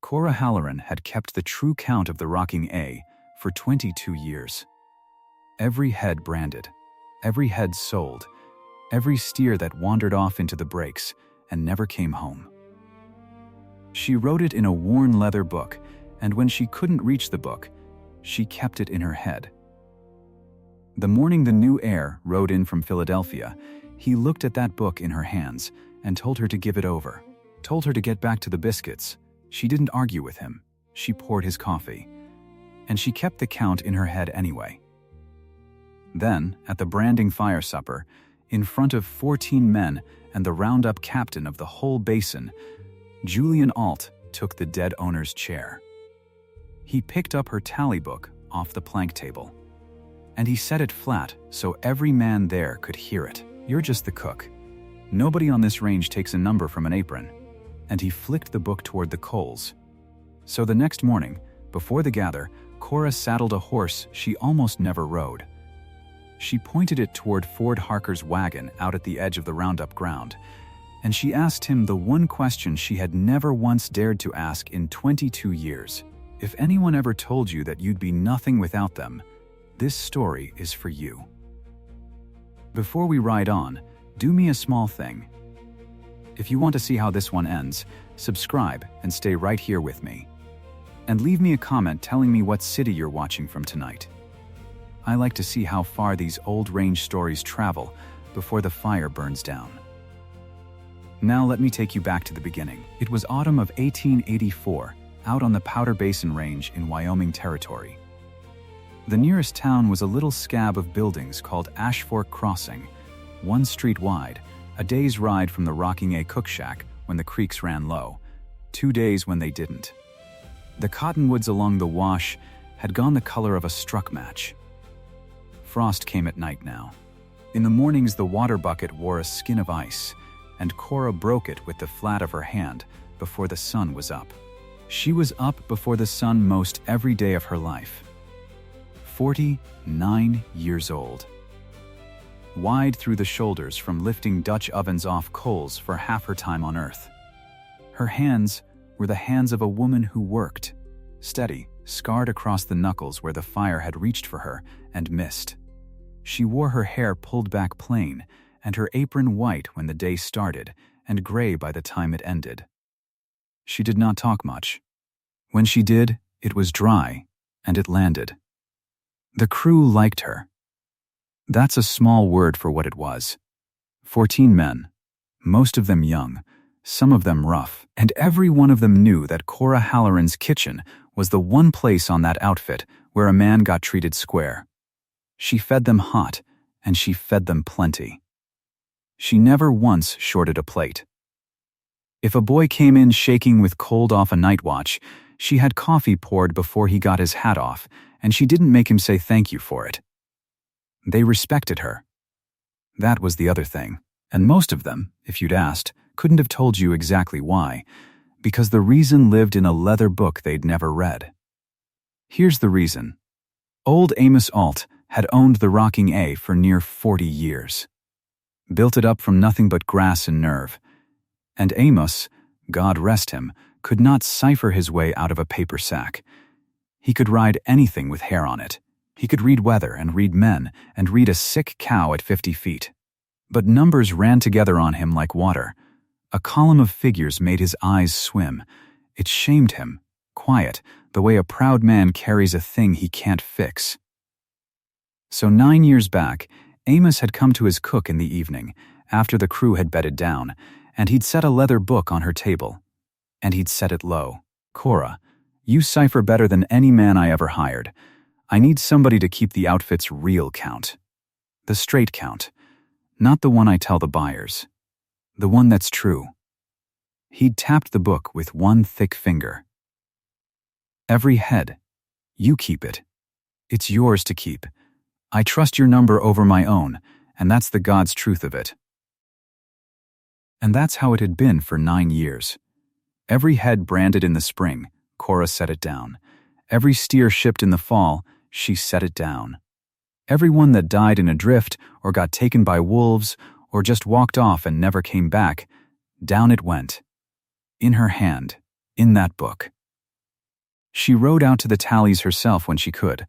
Cora Halloran had kept the true count of the rocking A for 22 years. Every head branded, every head sold, every steer that wandered off into the breaks and never came home. She wrote it in a worn leather book, and when she couldn't reach the book, she kept it in her head. The morning the new heir rode in from Philadelphia, he looked at that book in her hands and told her to give it over, told her to get back to the biscuits. She didn't argue with him. She poured his coffee. And she kept the count in her head anyway. Then, at the branding fire supper, in front of 14 men and the roundup captain of the whole basin, Julian Ault took the dead owner's chair. He picked up her tally book off the plank table, and he set it flat so every man there could hear it. "You're just the cook. Nobody on this range takes a number from an apron." And he flicked the book toward the coals. So the next morning, before the gather, Cora saddled a horse she almost never rode. She pointed it toward Ford Harker's wagon out at the edge of the roundup ground, and she asked him the one question she had never once dared to ask in 22 years. "If anyone ever told you that you'd be nothing without them, this story is for you. Before we ride on, do me a small thing. If you want to see how this one ends, subscribe and stay right here with me. And leave me a comment telling me what city you're watching from tonight. I like to see how far these old range stories travel before the fire burns down." Now let me take you back to the beginning. It was autumn of 1884, out on the Powder Basin Range in Wyoming Territory. The nearest town was a little scab of buildings called Ashfork Crossing, 1 street wide, a day's ride from the rocking A cook shack when the creeks ran low, 2 days when they didn't. The cottonwoods along the wash had gone the color of a struck match. Frost came at night now. In the mornings the water bucket wore a skin of ice, and Cora broke it with the flat of her hand before the sun was up. She was up before the sun most every day of her life. 49 years old. Wide through the shoulders from lifting Dutch ovens off coals for half her time on Earth. Her hands were the hands of a woman who worked, steady, scarred across the knuckles where the fire had reached for her and missed. She wore her hair pulled back plain and her apron white when the day started and gray by the time it ended. She did not talk much. When she did, it was dry, and it landed. The crew liked her. That's a small word for what it was. 14 men, most of them young, some of them rough, and every one of them knew that Cora Halloran's kitchen was the one place on that outfit where a man got treated square. She fed them hot, and she fed them plenty. She never once shorted a plate. If a boy came in shaking with cold off a night watch, she had coffee poured before he got his hat off, and she didn't make him say thank you for it. They respected her. That was the other thing, and most of them, if you'd asked, couldn't have told you exactly why, because the reason lived in a leather book they'd never read. Here's the reason. Old Amos Ault had owned the rocking A for near 40 years. Built it up from nothing but grass and nerve. And Amos, God rest him, could not cipher his way out of a paper sack. He could ride anything with hair on it. He could read weather and read men and read a sick cow at 50 feet. But numbers ran together on him like water. A column of figures made his eyes swim. It shamed him, quiet, the way a proud man carries a thing he can't fix. So 9 years back, Amos had come to his cook in the evening, after the crew had bedded down, and he'd set a leather book on her table. And he'd set it low. "Cora, you cipher better than any man I ever hired. I need somebody to keep the outfit's real count. The straight count. Not the one I tell the buyers. The one that's true." He'd tapped the book with one thick finger. "Every head. You keep it. It's yours to keep. I trust your number over my own, and that's the God's truth of it." And that's how it had been for 9 years. Every head branded in the spring, Cora set it down. Every steer shipped in the fall, she set it down. Every one that died in a drift or got taken by wolves or just walked off and never came back, down it went. In her hand, in that book. She rode out to the tallies herself when she could,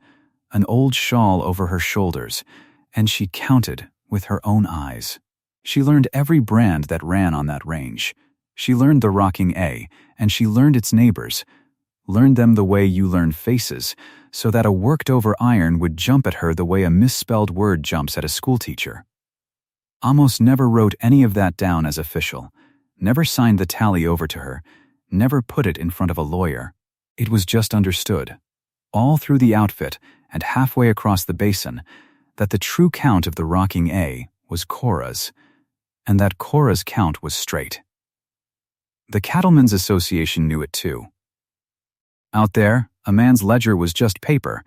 an old shawl over her shoulders, and she counted with her own eyes. She learned every brand that ran on that range. She learned the rocking A, and she learned its neighbors, learned them the way you learn faces, so that a worked-over iron would jump at her the way a misspelled word jumps at a schoolteacher. Amos never wrote any of that down as official, never signed the tally over to her, never put it in front of a lawyer. It was just understood, all through the outfit and halfway across the basin, that the true count of the rocking A was Cora's, and that Cora's count was straight. The Cattlemen's Association knew it too. Out there, a man's ledger was just paper,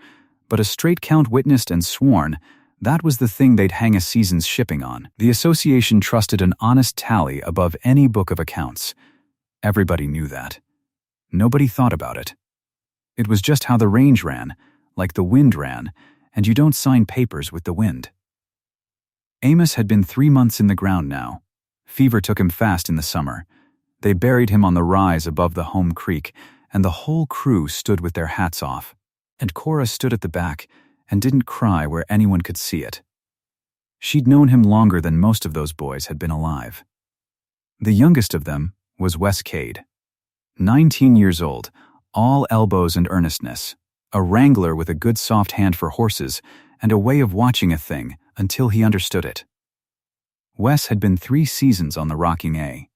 but a straight count witnessed and sworn, that was the thing they'd hang a season's shipping on. The association trusted an honest tally above any book of accounts. Everybody knew that. Nobody thought about it. It was just how the range ran, like the wind ran, and you don't sign papers with the wind. Amos had been 3 months in the ground now. Fever took him fast in the summer. They buried him on the rise above the home creek, and the whole crew stood with their hats off, and Cora stood at the back and didn't cry where anyone could see it. She'd known him longer than most of those boys had been alive. The youngest of them was Wes Cade. 19 years old, all elbows and earnestness, a wrangler with a good soft hand for horses and a way of watching a thing until he understood it. Wes had been 3 seasons on the rocking A,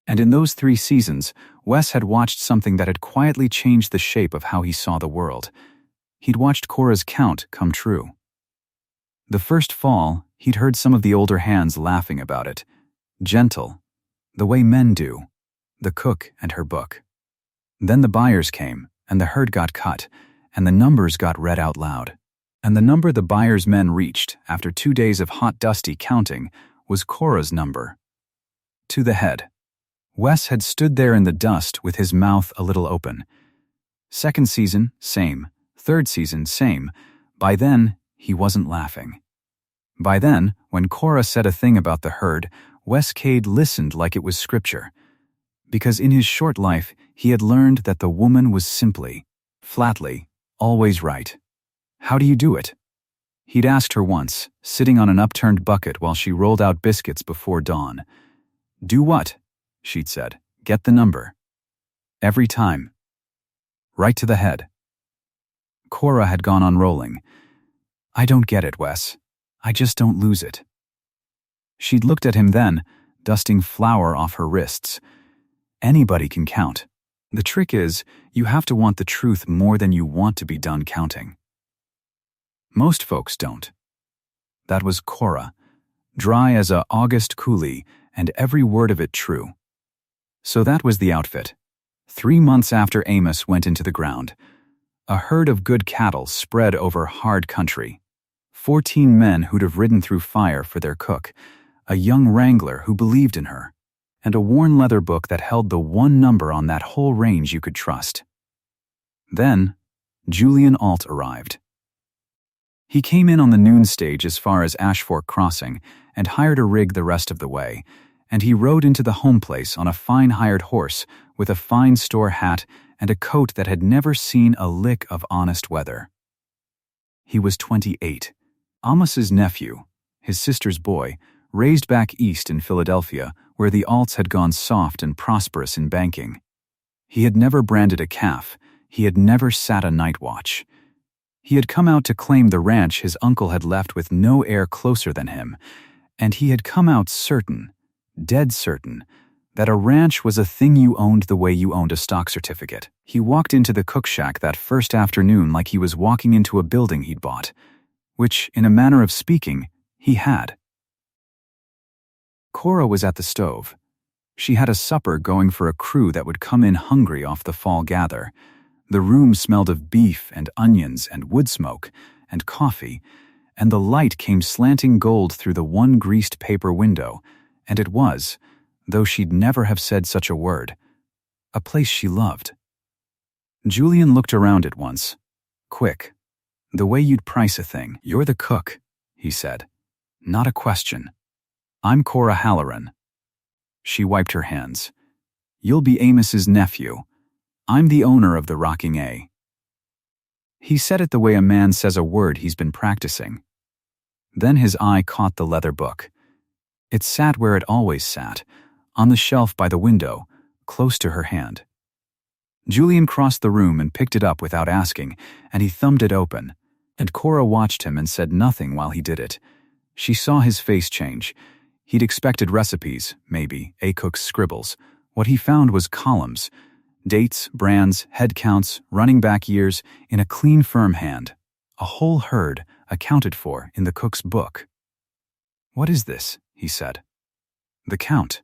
and in those 3 seasons, Wes had watched something that had quietly changed the shape of how he saw the world. He'd watched Cora's count come true. The first fall, he'd heard some of the older hands laughing about it, gentle, the way men do, the cook and her book. Then the buyers came, and the herd got cut, and the numbers got read out loud. And the number the buyers' men reached after 2 days of hot, dusty counting was Cora's number. To the head. Wes had stood there in the dust with his mouth a little open. Second season, same. Third season, same. By then, he wasn't laughing. By then, when Cora said a thing about the herd, Wes Cade listened like it was scripture. Because in his short life, he had learned that the woman was simply, flatly, always right. How do you do it? He'd asked her once, sitting on an upturned bucket while she rolled out biscuits before dawn. Do what? She'd said. Get the number. Every time. Right to the head. Cora had gone on rolling. I don't get it, Wes. I just don't lose it. She'd looked at him then, dusting flour off her wrists. Anybody can count. The trick is, you have to want the truth more than you want to be done counting. Most folks don't. That was Cora, dry as a August coulee, and every word of it true. So that was the outfit. 3 months after Amos went into the ground, a herd of good cattle spread over hard country. 14 men who'd have ridden through fire for their cook, a young wrangler who believed in her, and a worn leather book that held the one number on that whole range you could trust. Then, Julian Ault arrived. He came in on the noon stage as far as Ashfork Crossing and hired a rig the rest of the way, and he rode into the home place on a fine hired horse with a fine store hat and a coat that had never seen a lick of honest weather. He was 28, Amos's nephew, his sister's boy, raised back east in Philadelphia, where the Aults had gone soft and prosperous in banking. He had never branded a calf. He had never sat a night watch. He had come out to claim the ranch his uncle had left with no heir closer than him, and he had come out certain, dead certain, that a ranch was a thing you owned the way you owned a stock certificate. He walked into the cook shack that first afternoon like he was walking into a building he'd bought, which, in a manner of speaking, he had. Cora was at the stove. She had a supper going for a crew that would come in hungry off the fall gather. The room smelled of beef and onions and wood smoke and coffee, and the light came slanting gold through the one greased paper window, and it was, though she'd never have said such a word, a place she loved. Julian looked around at once. Quick. The way you'd price a thing. You're the cook, he said. Not a question. I'm Cora Halloran. She wiped her hands. You'll be Amos's nephew. I'm the owner of the Rocking A. He said it the way a man says a word he's been practicing. Then his eye caught the leather book. It sat where it always sat, on the shelf by the window, close to her hand. Julian crossed the room and picked it up without asking, and he thumbed it open, and Cora watched him and said nothing while he did it. She saw his face change. He'd expected recipes, maybe, a cook's scribbles. What he found was columns, dates, brands, head counts, running back years, in a clean, firm hand. A whole herd accounted for in the cook's book. "What is this?" he said. "The count."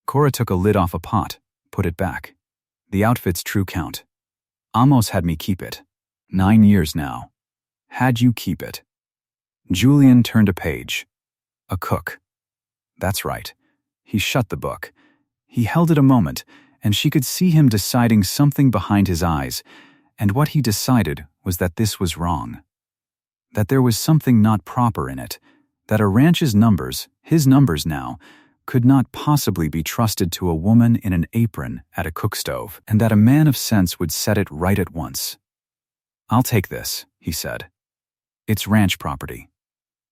Cora took a lid off a pot, put it back. "The outfit's true count. Amos had me keep it. 9 years now. Had you keep it." Julian turned a page. A cook. That's right. He shut the book. He held it a moment, and she could see him deciding something behind his eyes, and what he decided was that this was wrong. That there was something not proper in it, that a ranch's numbers, his numbers now, could not possibly be trusted to a woman in an apron at a cook stove, and that a man of sense would set it right at once. "I'll take this," he said. "It's ranch property.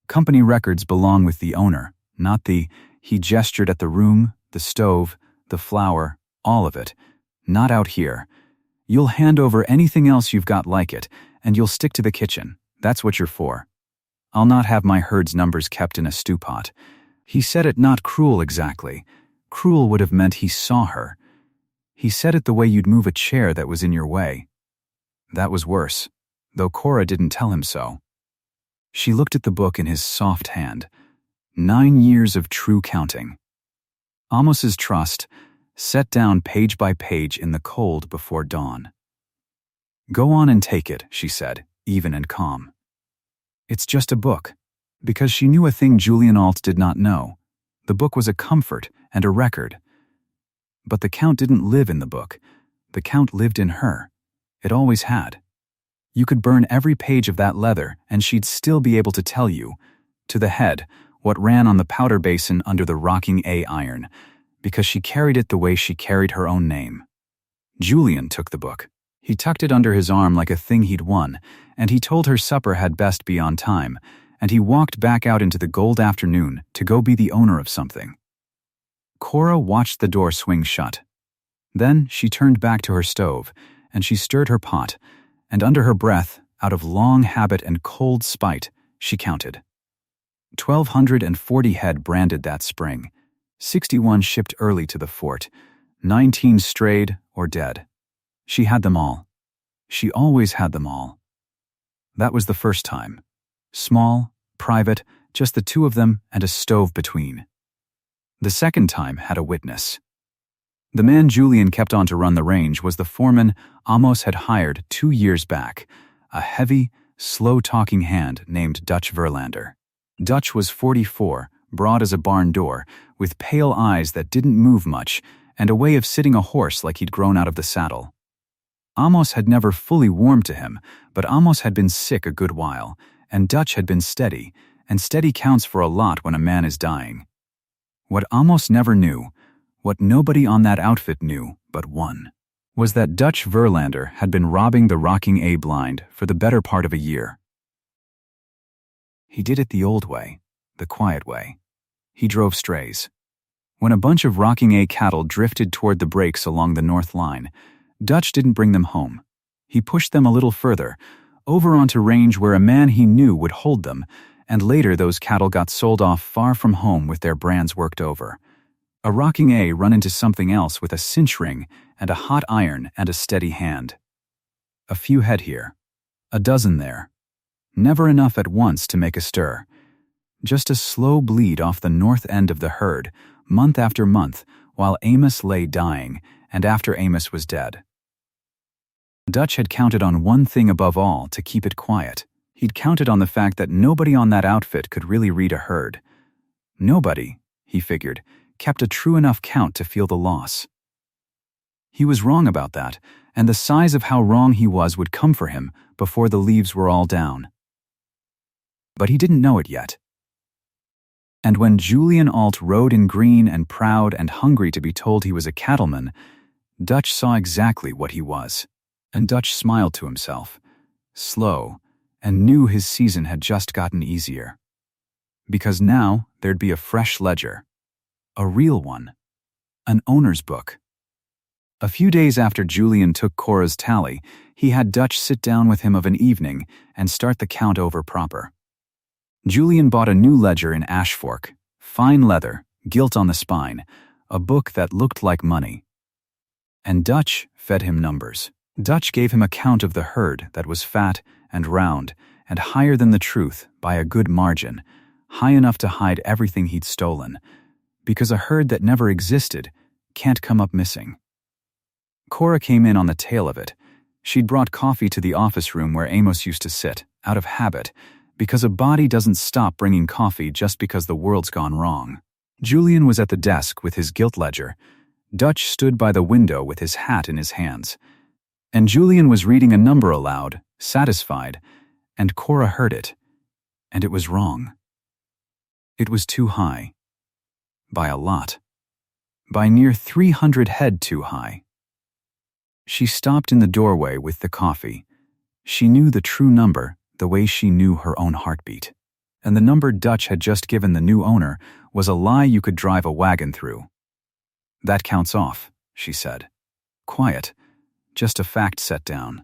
Company records belong with the owner, not the—" he gestured at the room, the stove, the flour, all of it. "Not out here. You'll hand over anything else you've got like it, and you'll stick to the kitchen. That's what you're for. I'll not have my herd's numbers kept in a stew pot." He said it not cruel exactly. Cruel would have meant he saw her. He said it the way you'd move a chair that was in your way. That was worse, though Cora didn't tell him so. She looked at the book in his soft hand. 9 years of true counting. Amos's trust, set down page by page in the cold before dawn. "Go on and take it," she said, even and calm. "It's just a book." Because she knew a thing Julian Ault did not know. The book was a comfort and a record. But the count didn't live in the book. The count lived in her. It always had. You could burn every page of that leather and she'd still be able to tell you, to the head, what ran on the powder basin under the rocking A iron, because she carried it the way she carried her own name. Julian took the book. He tucked it under his arm like a thing he'd won, and he told her supper had best be on time, and he walked back out into the gold afternoon to go be the owner of something. Cora watched the door swing shut. Then she turned back to her stove, and she stirred her pot, and under her breath, out of long habit and cold spite, she counted. 1,240 head branded that spring, 61 shipped early to the fort, 19 strayed or dead. She had them all. She always had them all. That was the first time. Small, private, just the two of them and a stove between. The second time had a witness. The man Julian kept on to run the range was the foreman Amos had hired 2 years back, a heavy, slow-talking hand named Dutch Verlander. Dutch was 44, broad as a barn door, with pale eyes that didn't move much, and a way of sitting a horse like he'd grown out of the saddle. Amos had never fully warmed to him, but Amos had been sick a good while, and Dutch had been steady, and steady counts for a lot when a man is dying. What Amos never knew, what nobody on that outfit knew but one, was that Dutch Verlander had been robbing the rocking A blind for the better part of a year. He did it the old way, the quiet way. He drove strays. When a bunch of rocking A cattle drifted toward the breaks along the north line, Dutch didn't bring them home. He pushed them a little further, over onto range where a man he knew would hold them, and later those cattle got sold off far from home with their brands worked over. A rocking A run into something else with a cinch ring and a hot iron and a steady hand. A few head here, a dozen there. Never enough at once to make a stir. Just a slow bleed off the north end of the herd, month after month, while Amos lay dying, and after Amos was dead. Dutch had counted on one thing above all to keep it quiet. He'd counted on the fact that nobody on that outfit could really read a herd. Nobody, he figured, kept a true enough count to feel the loss. He was wrong about that, and the size of how wrong he was would come for him before the leaves were all down. But he didn't know it yet. And when Julian Ault rode in green and proud and hungry to be told he was a cattleman, Dutch saw exactly what he was. And Dutch smiled to himself. slow, and knew his season had just gotten easier. Because now there'd be a fresh ledger. A real one. An owner's book. A few days after Julian took Cora's tally, he had Dutch sit down with him of an evening and start the count over proper. Julian bought a new ledger in Ashfork, fine leather, gilt on the spine, a book that looked like money. And Dutch fed him numbers. Dutch gave him a count of the herd that was fat and round and higher than the truth by a good margin, high enough to hide everything he'd stolen, because a herd that never existed can't come up missing. Cora came in on the tail of it. She'd brought coffee to the office room where Amos used to sit, out of habit, because a body doesn't stop bringing coffee just because the world's gone wrong. Julian was at the desk with his gilt ledger. Dutch stood by the window with his hat in his hands. And Julian was reading a number aloud, satisfied, and Cora heard it. And it was wrong. It was too high. By a lot. By near 300 head too high. She stopped in the doorway with the coffee. She knew the true number the way she knew her own heartbeat. And the number Dutch had just given the new owner was a lie you could drive a wagon through. "That counts off," she said. Quiet, just a fact set down.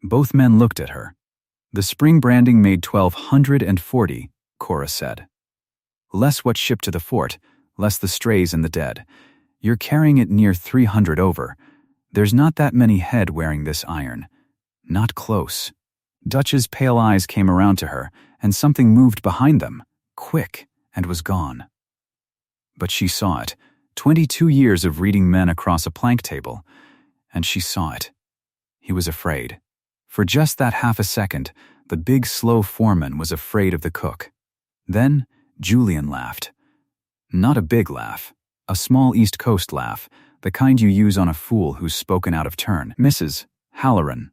Both men looked at her. "The spring branding made 1,240, Cora said. "Less what shipped to the fort, less the strays and the dead. You're carrying it near 300 over. There's not that many head wearing this iron. Not close." Dutch's pale eyes came around to her, and something moved behind them, quick, and was gone. But she saw it, 22 years of reading men across a plank table, and she saw it. He was afraid. For just that half a second, the big, slow foreman was afraid of the cook. Then Julian laughed. Not a big laugh, a small East Coast laugh, the kind you use on a fool who's spoken out of turn. "Mrs. Halloran,"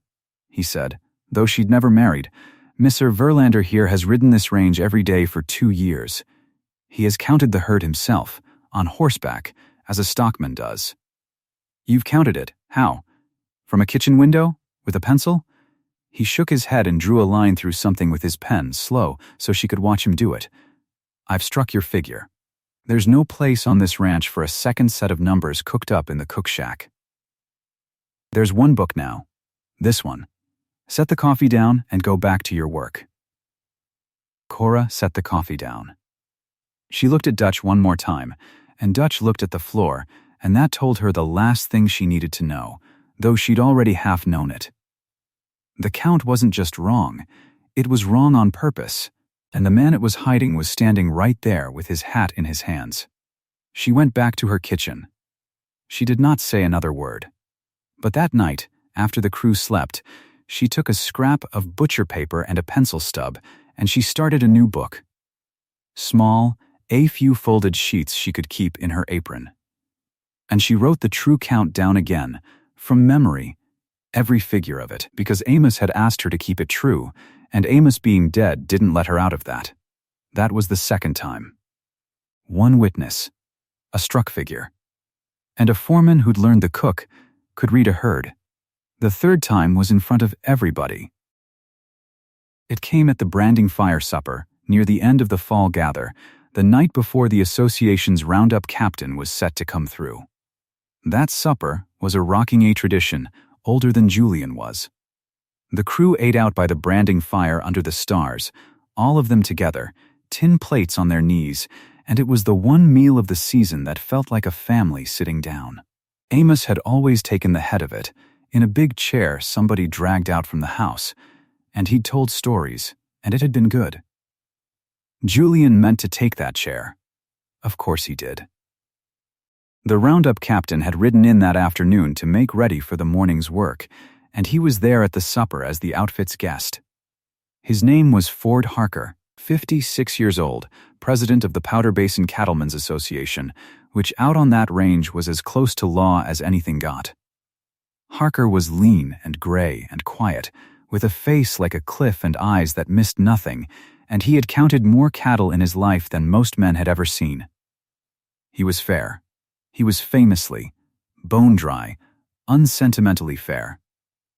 he said, though she'd never married, "Mr. Verlander here has ridden this range every day for 2 years. He has counted the herd himself, on horseback, as a stockman does." "You've counted it. How? From a kitchen window? With a pencil?" He shook his head and drew a line through something with his pen, slow, so she could watch him do it. "I've struck your figure. There's no place on this ranch for a second set of numbers cooked up in the cook shack. There's one book now. This one. Set the coffee down and go back to your work." Cora set the coffee down. She looked at Dutch one more time, and Dutch looked at the floor, and that told her the last thing she needed to know, though she'd already half known it. The count wasn't just wrong, it was wrong on purpose, and the man it was hiding was standing right there with his hat in his hands. She went back to her kitchen. She did not say another word. But that night, after the crew slept, she took a scrap of butcher paper and a pencil stub, and she started a new book. Small, a few folded sheets she could keep in her apron. And she wrote the true count down again, from memory, every figure of it, because Amos had asked her to keep it true, and Amos being dead didn't let her out of that. That was the second time. One witness, a struck figure, and a foreman who'd learned the cook could read a herd. The third time was in front of everybody. It came at the branding fire supper, near the end of the fall gather, the night before the association's roundup captain was set to come through. That supper was a rocking a tradition older than Julian was. The crew ate out by the branding fire under the stars, all of them together, tin plates on their knees, and it was the one meal of the season that felt like a family sitting down. Amos had always taken the head of it, in a big chair somebody dragged out from the house, and he'd told stories, and it had been good. Julian meant to take that chair. Of course he did. The roundup captain had ridden in that afternoon to make ready for the morning's work, and he was there at the supper as the outfit's guest. His name was Ford Harker, 56 years old, president of the Powder Basin Cattlemen's Association, which out on that range was as close to law as anything got. Harker was lean and gray and quiet, with a face like a cliff and eyes that missed nothing, and he had counted more cattle in his life than most men had ever seen. He was fair. He was famously, bone-dry, unsentimentally fair.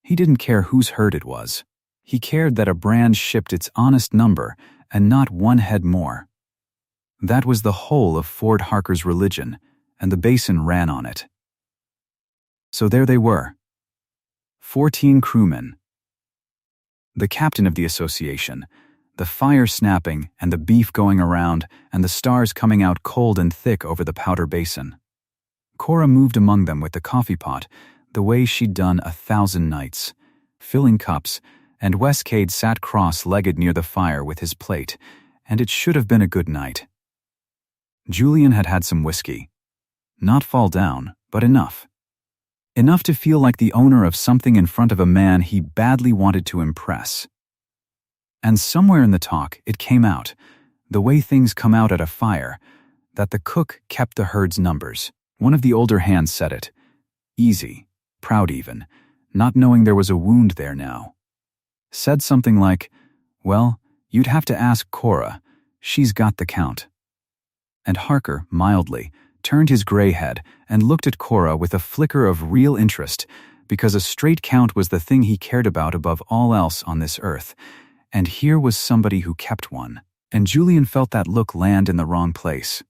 He didn't care whose herd it was. He cared that a brand shipped its honest number and not one head more. That was the whole of Ford Harker's religion, and the Basin ran on it. So there they were. 14 crewmen. The captain of the association, the fire snapping and the beef going around and the stars coming out cold and thick over the powder basin. Cora moved among them with the coffee pot, the way she'd done 1,000 nights, filling cups, and Westcade sat cross-legged near the fire with his plate, and it should have been a good night. Julian had had some whiskey. Not fall down, but enough. Enough to feel like the owner of something in front of a man he badly wanted to impress. And somewhere in the talk it came out, the way things come out at a fire, that the cook kept the herd's numbers. One of the older hands said it. Easy, proud even, not knowing there was a wound there now. Said something like, "Well, you'd have to ask Cora. She's got the count." And Harker, mildly, turned his gray head and looked at Cora with a flicker of real interest, because a straight count was the thing he cared about above all else on this earth, and here was somebody who kept one, and Julian felt that look land in the wrong place.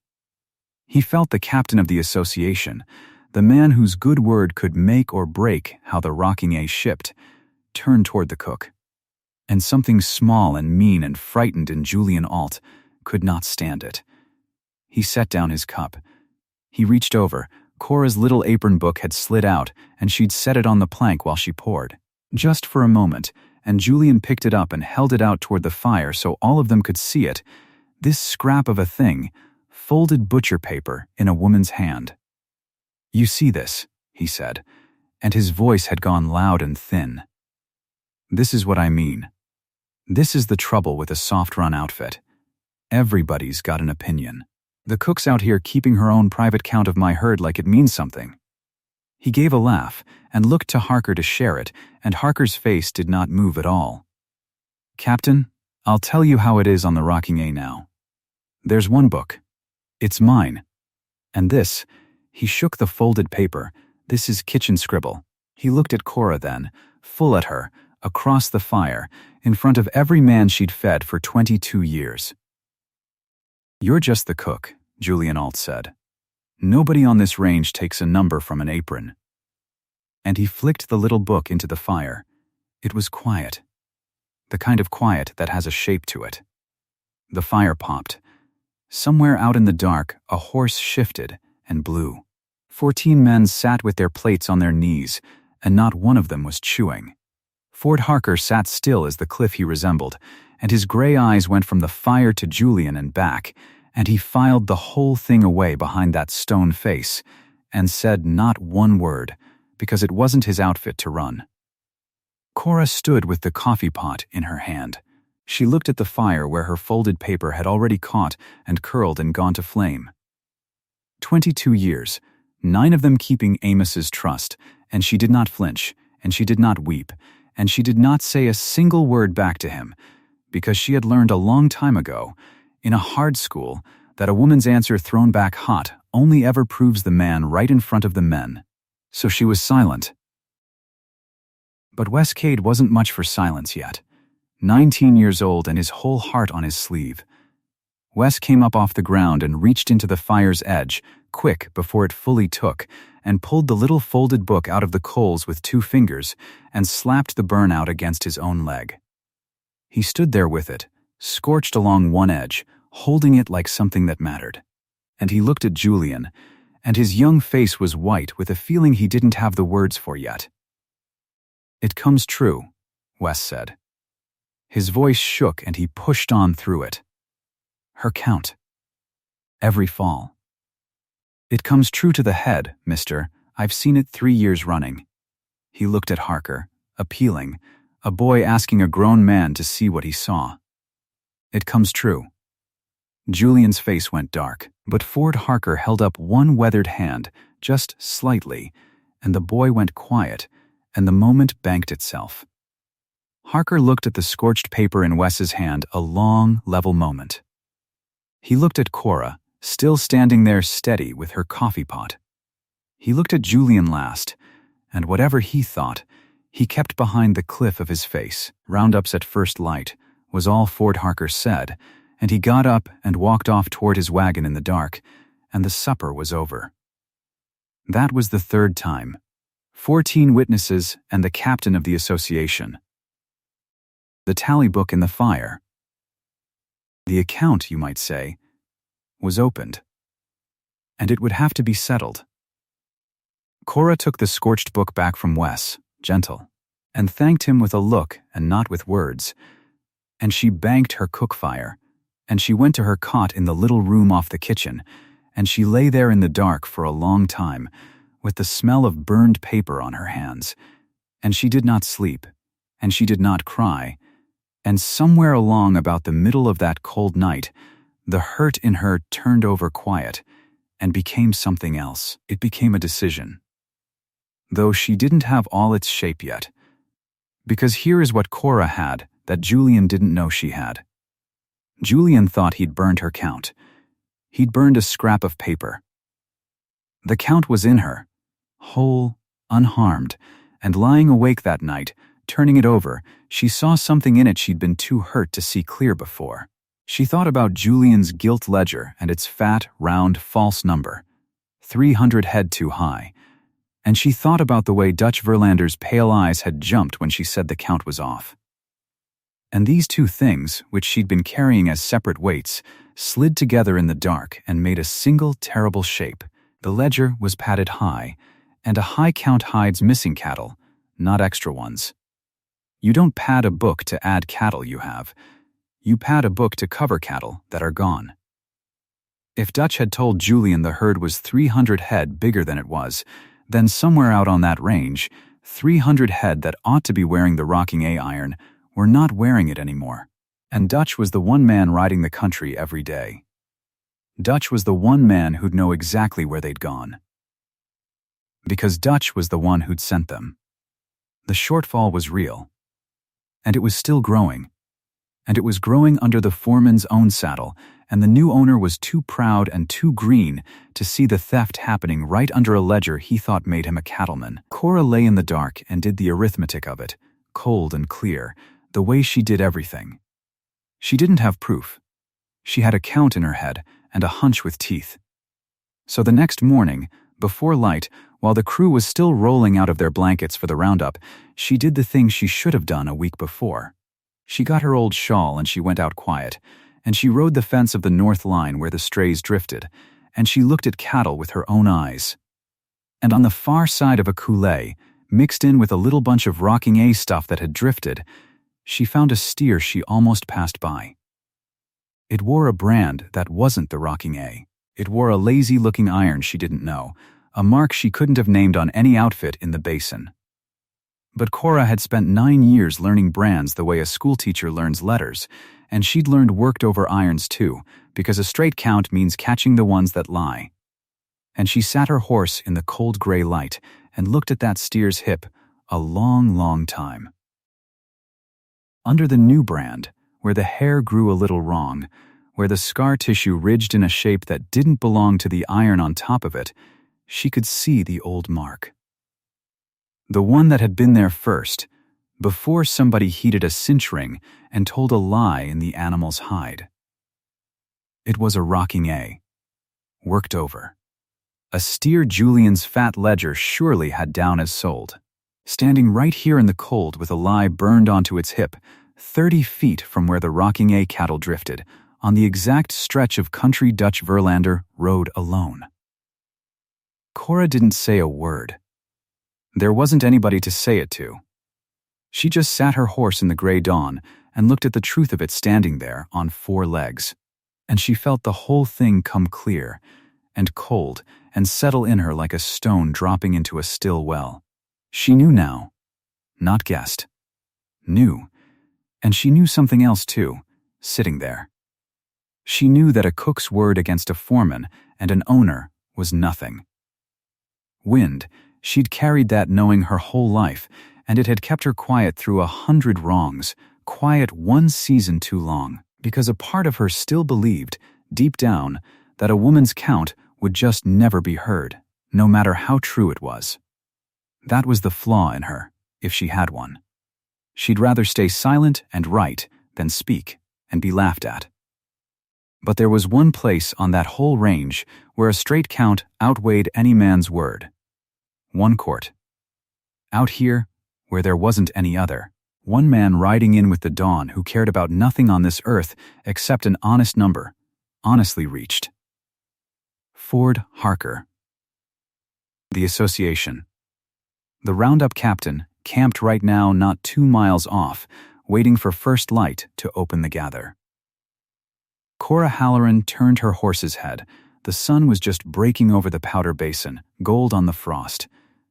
He felt the captain of the association, the man whose good word could make or break how the Rocking A shipped, turn toward the cook. And something small and mean and frightened in Julian Ault could not stand it. He set down his cup. He reached over. Cora's little apron book had slid out, and she'd set it on the plank while she poured. Just for a moment, and Julian picked it up and held it out toward the fire so all of them could see it. This scrap of a thing, folded butcher paper in a woman's hand. "You see this," he said, and his voice had gone loud and thin. "This is what I mean. This is the trouble with a soft-run outfit. Everybody's got an opinion. The cook's out here keeping her own private count of my herd like it means something." He gave a laugh and looked to Harker to share it, and Harker's face did not move at all. "Captain, I'll tell you how it is on the Rocking A now. There's one book. It's mine. And this," he shook the folded paper, "this is kitchen scribble." He looked at Cora then, full at her, across the fire, in front of every man she'd fed for 22 years. "You're just the cook," Julian Ault said. "Nobody on this range takes a number from an apron." And he flicked the little book into the fire. It was quiet. The kind of quiet that has a shape to it. The fire popped. Somewhere out in the dark, a horse shifted and blew. 14 men sat with their plates on their knees, and not one of them was chewing. Ford Harker sat still as the cliff he resembled, and his gray eyes went from the fire to Julian and back, and he filed the whole thing away behind that stone face, and said not one word, because it wasn't his outfit to run. Cora stood with the coffee pot in her hand. She looked at the fire where her folded paper had already caught and curled and gone to flame. 22 years, 9 of them keeping Amos's trust, and she did not flinch, and she did not weep, and she did not say a single word back to him, because she had learned a long time ago, in a hard school, that a woman's answer thrown back hot only ever proves the man right in front of the men. So she was silent. But Westcade wasn't much for silence yet. 19 years old and his whole heart on his sleeve. Wes came up off the ground and reached into the fire's edge, quick before it fully took, and pulled the little folded book out of the coals with 2 fingers and slapped the burn out against his own leg. He stood there with it, scorched along one edge, holding it like something that mattered. And he looked at Julian, and his young face was white with a feeling he didn't have the words for yet. "It comes true," Wes said. His voice shook and he pushed on through it. "Her count. Every fall. It comes true to the head, mister. I've seen it 3 years running." He looked at Harker, appealing, a boy asking a grown man to see what he saw. "It comes true." Julian's face went dark, but Ford Harker held up one weathered hand, just slightly, and the boy went quiet, and the moment banked itself. Harker looked at the scorched paper in Wes's hand a long, level moment. He looked at Cora, still standing there steady with her coffee pot. He looked at Julian last, and whatever he thought, He kept behind the cliff of his face. Roundups at first light was all Fort Harker said, and he got up and walked off toward his wagon in the dark, and the supper was over. That was the third time. 14 witnesses and the captain of the association. The tally book in the fire. The account, you might say, was opened. And it would have to be settled. Cora took the scorched book back from Wes, gentle, and thanked him with a look and not with words. And she banked her cook fire, and she went to her cot in the little room off the kitchen, and she lay there in the dark for a long time, with the smell of burned paper on her hands. And she did not sleep, and she did not cry, and somewhere along about the middle of that cold night, the hurt in her turned over quiet and became something else. It became a decision. Though she didn't have all its shape yet. Because here is what Cora had that Julian didn't know she had. Julian thought he'd burned her count. He'd burned a scrap of paper. The count was in her, whole, unharmed, and lying awake that night, turning it over, she saw something in it she'd been too hurt to see clear before. She thought about Julian's gilt ledger and its fat, round, false number, 300 head too high, and she thought about the way Dutch Verlander's pale eyes had jumped when she said the count was off. And these two things, which she'd been carrying as separate weights, slid together in the dark and made a single terrible shape. The ledger was padded high, and a high count hides missing cattle, not extra ones. You don't pad a book to add cattle you have. You pad a book to cover cattle that are gone. If Dutch had told Julian the herd was 300 head bigger than it was, then somewhere out on that range, 300 head that ought to be wearing the rocking A iron were not wearing it anymore. And Dutch was the one man riding the country every day. Dutch was the one man who'd know exactly where they'd gone. Because Dutch was the one who'd sent them. The shortfall was real. And it was still growing. And it was growing under the foreman's own saddle, and the new owner was too proud and too green to see the theft happening right under a ledger he thought made him a cattleman. Cora lay in the dark and did the arithmetic of it, cold and clear, the way she did everything. She didn't have proof. She had a count in her head and a hunch with teeth. So the next morning, before light, while the crew was still rolling out of their blankets for the roundup, she did the thing she should have done a week before. She got her old shawl and she went out quiet, and she rode the fence of the north line where the strays drifted, and she looked at cattle with her own eyes. And on the far side of a coulee, mixed in with a little bunch of rocking A stuff that had drifted, she found a steer she almost passed by. It wore a brand that wasn't the rocking A. It wore a lazy-looking iron she didn't know, a mark she couldn't have named on any outfit in the Basin. But Cora had spent 9 years learning brands the way a schoolteacher learns letters, and she'd learned worked-over irons too, because a straight count means catching the ones that lie. And she sat her horse in the cold gray light and looked at that steer's hip a long, long time. Under the new brand, where the hair grew a little wrong, where the scar tissue ridged in a shape that didn't belong to the iron on top of it, she could see the old mark. The one that had been there first, before somebody heated a cinch ring and told a lie in the animal's hide. It was a rocking A, worked over. A steer Julian's fat ledger surely had down as sold. Standing right here in the cold with a lie burned onto its hip, 30 feet from where the rocking A cattle drifted, on the exact stretch of country Dutch Verlander rode alone. Cora didn't say a word. There wasn't anybody to say it to. She just sat her horse in the gray dawn and looked at the truth of it standing there on 4 legs. And she felt the whole thing come clear and cold and settle in her like a stone dropping into a still well. She knew now, not guessed. Knew. And she knew something else too, sitting there. She knew that a cook's word against a foreman and an owner was nothing. Wind, she'd carried that knowing her whole life, and it had kept her quiet through 100 wrongs, quiet 1 season too long, because a part of her still believed, deep down, that a woman's count would just never be heard, no matter how true it was. That was the flaw in her. if she had one. She'd rather stay silent and write than speak and be laughed at. But there was one place on that whole range where a straight count outweighed any man's word. One court. Out here, where there wasn't any other. One man riding in with the dawn who cared about nothing on this earth except an honest number, honestly reached. Ford Harker. The Association. The roundup captain camped right now not 2 miles off, waiting for first light to open the gather. Cora Halloran turned her horse's head. The sun was just breaking over the powder basin, gold on the frost,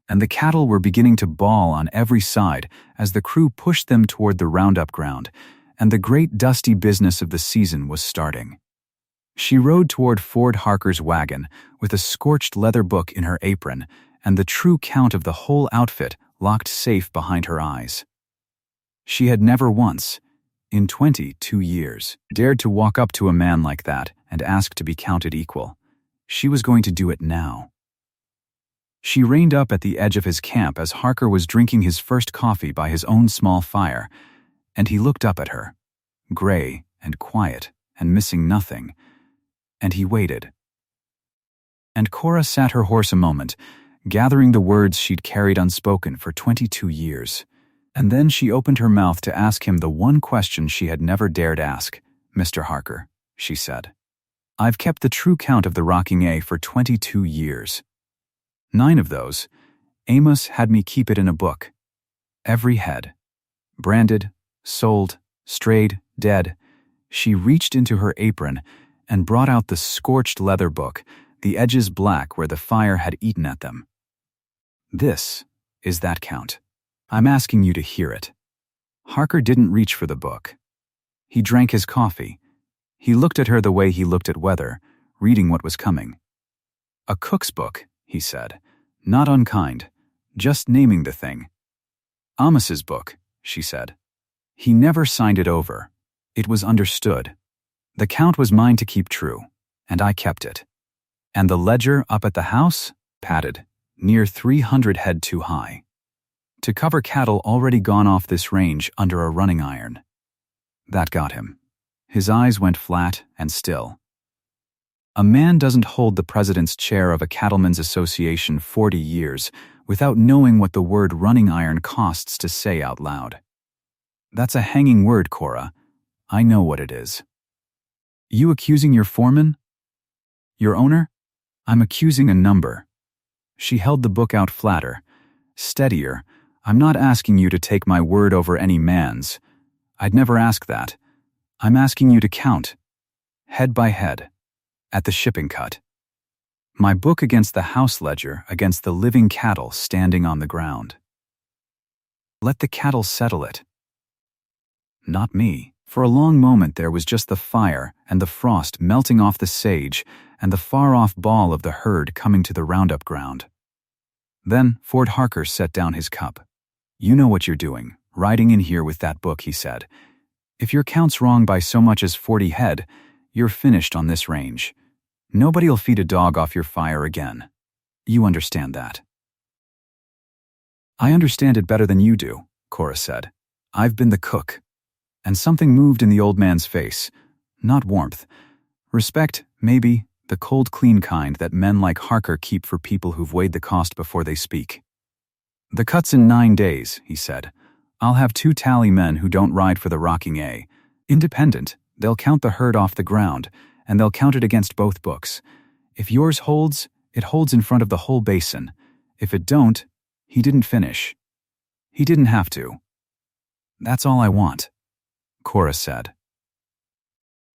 and the cattle were beginning to bawl on every side as the crew pushed them toward the roundup ground, and the great dusty business of the season was starting. She rode toward Ford Harker's wagon with a scorched leather book in her apron and the true count of the whole outfit locked safe behind her eyes. She had never once, in 22 years, dared to walk up to a man like that and ask to be counted equal. She was going to do it now. She reined up at the edge of his camp as Harker was drinking his first coffee by his own small fire, and he looked up at her, gray and quiet and missing nothing, and he waited. And Cora sat her horse a moment, gathering the words she'd carried unspoken for 22 years. And then she opened her mouth to ask him the one question she had never dared ask. "Mr. Harker," she said, "I've kept the true count of the Rocking A for 22 years. 9 of those, Amos had me keep it in a book. Every head. Branded, sold, strayed, dead." She reached into her apron and brought out the scorched leather book, the edges black where the fire had eaten at them. "This is that count. I'm asking you to hear it." Harker didn't reach for the book. He drank his coffee. He looked at her the way he looked at weather, reading what was coming. "A cook's book," he said, not unkind, just naming the thing. "Amos's book," she said. "He never signed it over. It was understood. The count was mine to keep true, and I kept it. And the ledger up at the house? Padded, near 300 head too high. To cover cattle already gone off this range under a running iron." That got him. His eyes went flat and still. A man doesn't hold the president's chair of a cattlemen's association 40 years without knowing what the word running iron costs to say out loud. "That's a hanging word, Cora. I know what it is." "You accusing your foreman? Your owner?" "I'm accusing a number." She held the book out flatter, steadier. "I'm not asking you to take my word over any man's. I'd never ask that. I'm asking you to count, head by head, at the shipping cut. My book against the house ledger, against the living cattle standing on the ground. Let the cattle settle it. Not me." For a long moment there was just the fire and the frost melting off the sage and the far-off bawl of the herd coming to the roundup ground. Then Ford Harker set down his cup. "You know what you're doing, riding in here with that book," he said. "If your count's wrong by so much as 40 head, you're finished on this range. Nobody'll feed a dog off your fire again. You understand that." "I understand it better than you do," Cora said. "I've been the cook." And something moved in the old man's face. Not warmth. Respect, maybe, the cold, clean kind that men like Harker keep for people who've weighed the cost before they speak. "The cut's in 9 days," he said. "I'll have 2 tally men who don't ride for the Rocking A. Independent, they'll count the herd off the ground, and they'll count it against both books. If yours holds, it holds in front of the whole basin. If it don't, he didn't finish. He didn't have to. That's all I want," Cora said.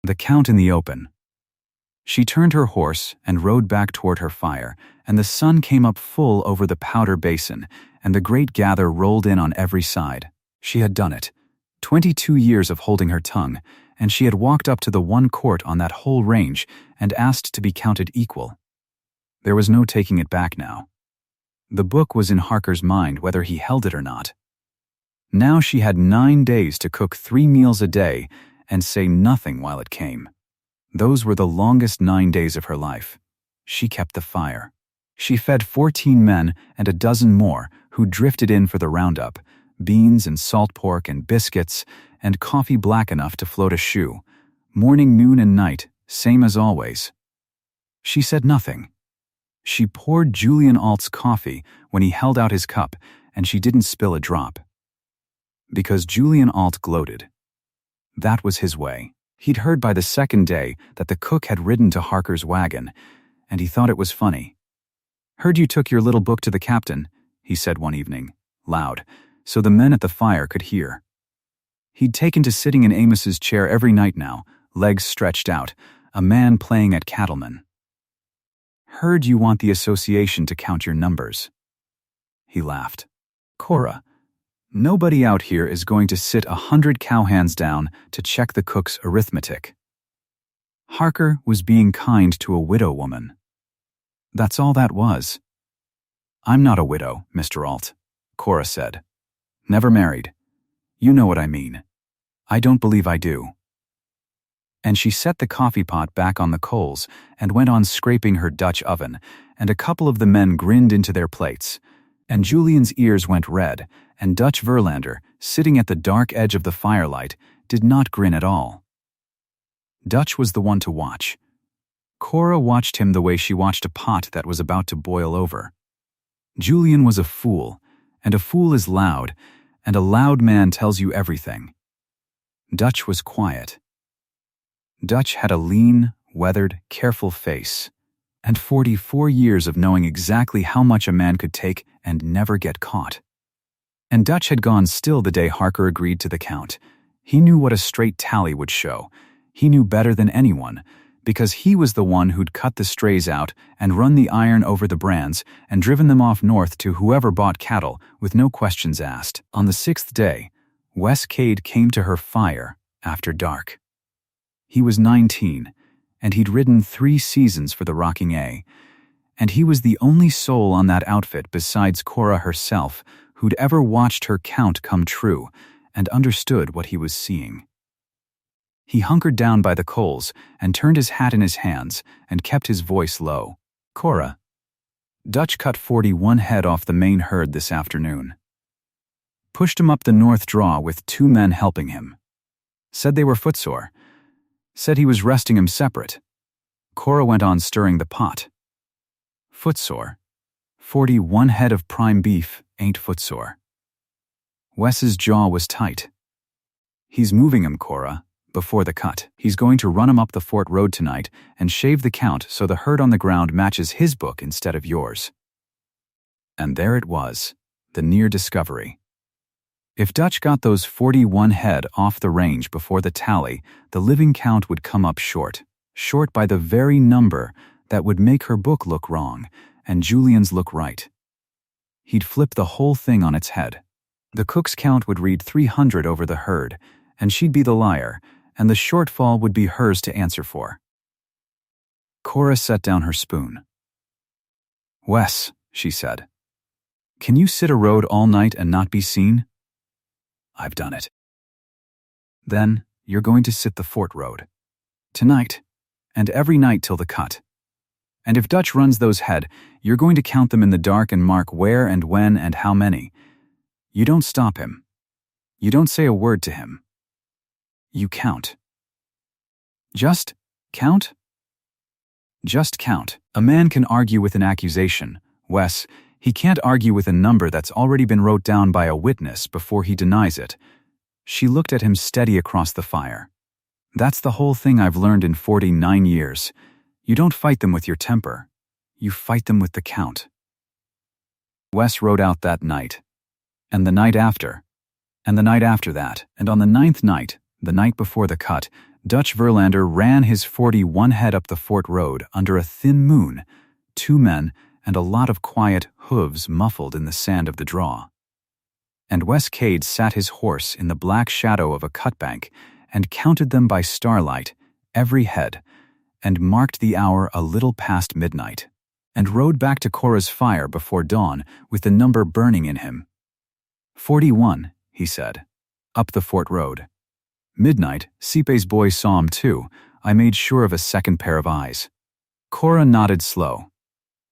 The count in the open. She turned her horse and rode back toward her fire, and the sun came up full over the powder basin, and the great gather rolled in on every side. She had done it. 22 years of holding her tongue, and she had walked up to the one court on that whole range and asked to be counted equal. There was no taking it back now. The book was in Harker's mind whether he held it or not. Now she had 9 days to cook 3 meals a day and say nothing while it came. Those were the longest 9 days of her life. She kept the fire. She fed 14 men and a dozen more who drifted in for the roundup, beans and salt pork and biscuits, and coffee black enough to float a shoe. Morning, noon, and night, same as always. She said nothing. She poured Julian Ault's coffee when he held out his cup, and she didn't spill a drop. Because Julian Ault gloated. That was his way. He'd heard by the second day that the cook had ridden to Harker's wagon, and he thought it was funny. "Heard you took your little book to the captain," he said one evening, loud, so the men at the fire could hear. He'd taken to sitting in Amos's chair every night now, legs stretched out, a man playing at Cattlemen. "Heard you want the association to count your numbers." He laughed. "Cora, nobody out here is going to sit 100 cowhands down to check the cook's arithmetic." Harker was being kind to a widow woman. That's all that was. "I'm not a widow, Mr. Ault," Cora said. "Never married. You know what I mean." "I don't believe I do." And she set the coffee pot back on the coals and went on scraping her Dutch oven, and a couple of the men grinned into their plates, and Julian's ears went red, and Dutch Verlander, sitting at the dark edge of the firelight, did not grin at all. Dutch was the one to watch. Cora watched him the way she watched a pot that was about to boil over. Julian was a fool, and a fool is loud, and a loud man tells you everything. Dutch was quiet. Dutch had a lean, weathered, careful face, and 44 years of knowing exactly how much a man could take and never get caught. And Dutch had gone still the day Harker agreed to the count. He knew what a straight tally would show. He knew better than anyone, because he was the one who'd cut the strays out and run the iron over the brands and driven them off north to whoever bought cattle with no questions asked. On the 6th day, Wes Cade came to her fire after dark. He was 19, and he'd ridden 3 seasons for the Rocking A, and he was the only soul on that outfit besides Cora herself who'd ever watched her count come true and understood what he was seeing. He hunkered down by the coals and turned his hat in his hands and kept his voice low. "Cora, Dutch cut 41 head off the main herd this afternoon. Pushed him up the north draw with 2 men helping him. Said they were footsore. Said he was resting him separate." Cora went on stirring the pot. "Footsore? 41 head of prime beef ain't footsore." Wes's jaw was tight. "He's moving him, Cora, before the cut. He's going to run him up the fort road tonight and shave the count so the herd on the ground matches his book instead of yours." And there it was, the near discovery. If Dutch got those 41 head off the range before the tally, the living count would come up short by the very number that would make her book look wrong and Julian's look right. He'd flip the whole thing on its head. The cook's count would read 300 over the herd, and she'd be the liar, and the shortfall would be hers to answer for. Cora set down her spoon. "Wes," she said, "can you sit a road all night and not be seen?" "I've done it." "Then you're going to sit the fort road. Tonight, and every night till the cut. And if Dutch runs those head, you're going to count them in the dark and mark where and when and how many. You don't stop him. You don't say a word to him. You count." "Just count?" "Just count. A man can argue with an accusation, Wes. He can't argue with a number that's already been wrote down by a witness before he denies it." She looked at him steady across the fire. "That's the whole thing I've learned in 49 years. You don't fight them with your temper. You fight them with the count." Wes rode out that night, and the night after, and the night after that, and on the 9th night, the night before the cut, Dutch Verlander ran his 41 head up the fort road under a thin moon, 2 men and a lot of quiet hooves muffled in the sand of the draw. And Wes Cade sat his horse in the black shadow of a cutbank and counted them by starlight, every head, and marked the hour a little past midnight, and rode back to Cora's fire before dawn with the number burning in him. 41, he said, up the fort road. Midnight, Sipe's boy saw him too. I made sure of a second pair of eyes. Cora nodded slow.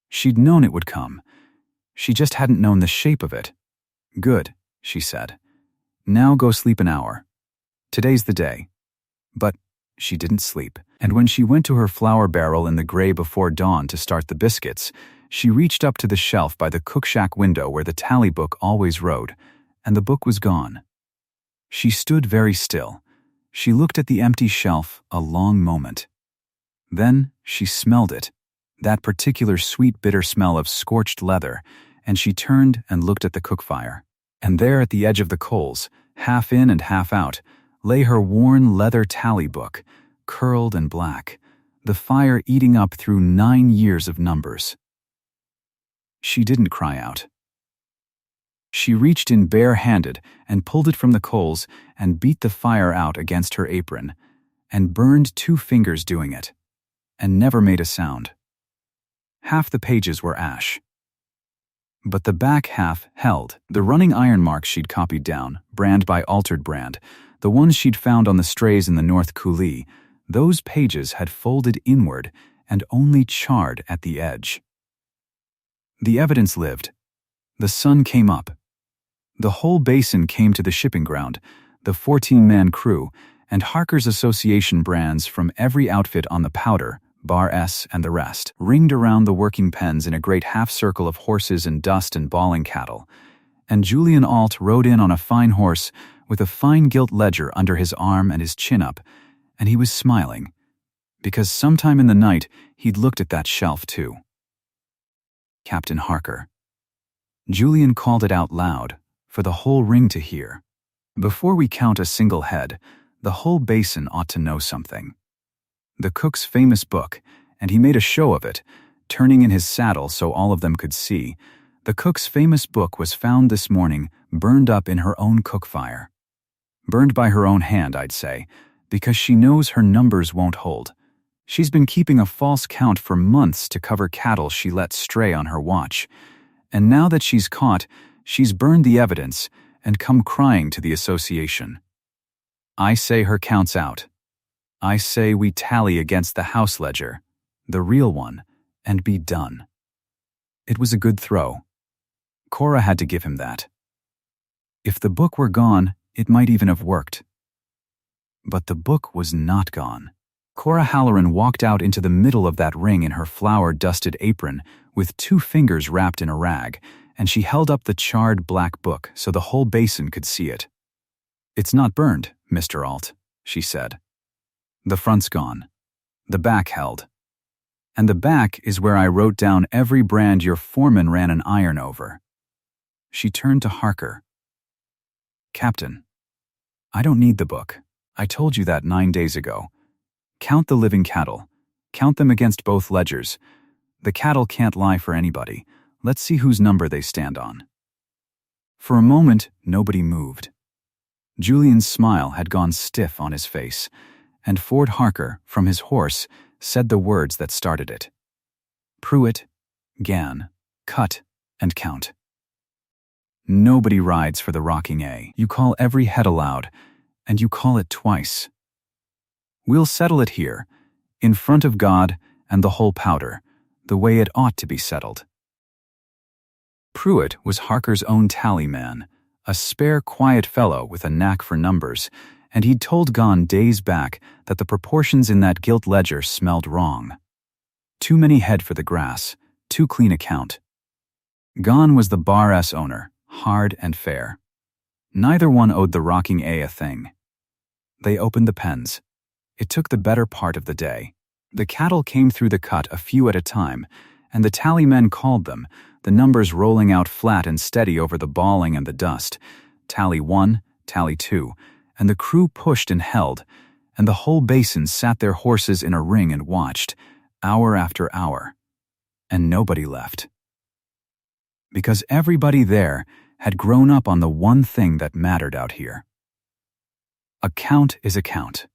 She'd known it would come. She just hadn't known the shape of it. Good, she said. Now go sleep an hour. Today's the day. But she didn't sleep, and when she went to her flour barrel in the gray before dawn to start the biscuits, she reached up to the shelf by the cook shack window where the tally book always rode, and the book was gone. She stood very still. She looked at the empty shelf a long moment. Then she smelled it, that particular sweet bitter smell of scorched leather, and she turned and looked at the cook fire. And there at the edge of the coals, half in and half out, lay her worn leather tally book, curled and black, the fire eating up through 9 years of numbers. She didn't cry out. She reached in bare-handed and pulled it from the coals and beat the fire out against her apron, and burned 2 fingers doing it, and never made a sound. Half the pages were ash. But the back half held the running iron marks she'd copied down, brand by altered brand, the ones she'd found on the strays in the North Coulee. Those pages had folded inward and only charred at the edge. The evidence lived. The sun came up. The whole Basin came to the shipping ground, the 14-man crew, and Harker's Association brands from every outfit on the Powder, Bar S and the rest, ringed around the working pens in a great half-circle of horses and dust and bawling cattle, and Julian Ault rode in on a fine horse with a fine gilt ledger under his arm and his chin up, and he was smiling, because sometime in the night he'd looked at that shelf too. Captain Harker. Julian called it out loud, for the whole ring to hear. Before we count a single head, the whole Basin ought to know something. The cook's famous book, and he made a show of it, turning in his saddle so all of them could see. The cook's famous book was found this morning, burned up in her own cook fire. Burned by her own hand, I'd say, because she knows her numbers won't hold. She's been keeping a false count for months to cover cattle she let stray on her watch, and now that she's caught, she's burned the evidence and come crying to the association. I say her count's out. I say we tally against the house ledger, the real one, and be done. It was a good throw. Cora had to give him that. If the book were gone, it might even have worked. But the book was not gone. Cora Halloran walked out into the middle of that ring in her flour-dusted apron with 2 fingers wrapped in a rag, and she held up the charred black book so the whole Basin could see it. "It's not burned, Mr. Ault," she said. "The front's gone. The back held. And the back is where I wrote down every brand your foreman ran an iron over." She turned to Harker. "Captain, I don't need the book. I told you that 9 days ago. Count the living cattle. Count them against both ledgers. The cattle can't lie for anybody. Let's see whose number they stand on." For a moment, nobody moved. Julian's smile had gone stiff on his face, and Ford Harker, from his horse, said the words that started it. Pruitt, Gan, cut, and count. Nobody rides for the rocking A. You call every head aloud, and you call it twice. We'll settle it here, in front of God and the whole Powder, the way it ought to be settled. Pruitt was Harker's own tally man, a spare, quiet fellow with a knack for numbers, and he'd told Gan days back that the proportions in that gilt ledger smelled wrong. Too many head for the grass, too clean a count. Gan was the Bar S owner, hard and fair. Neither one owed the rocking A a thing. They opened the pens. It took the better part of the day. The cattle came through the cut a few at a time, and the tally men called them, the numbers rolling out flat and steady over the bawling and the dust. Tally 1, tally 2, and the crew pushed and held, and the whole Basin sat their horses in a ring and watched, hour after hour. And nobody left. Because everybody there had grown up on the one thing that mattered out here. A count is a count.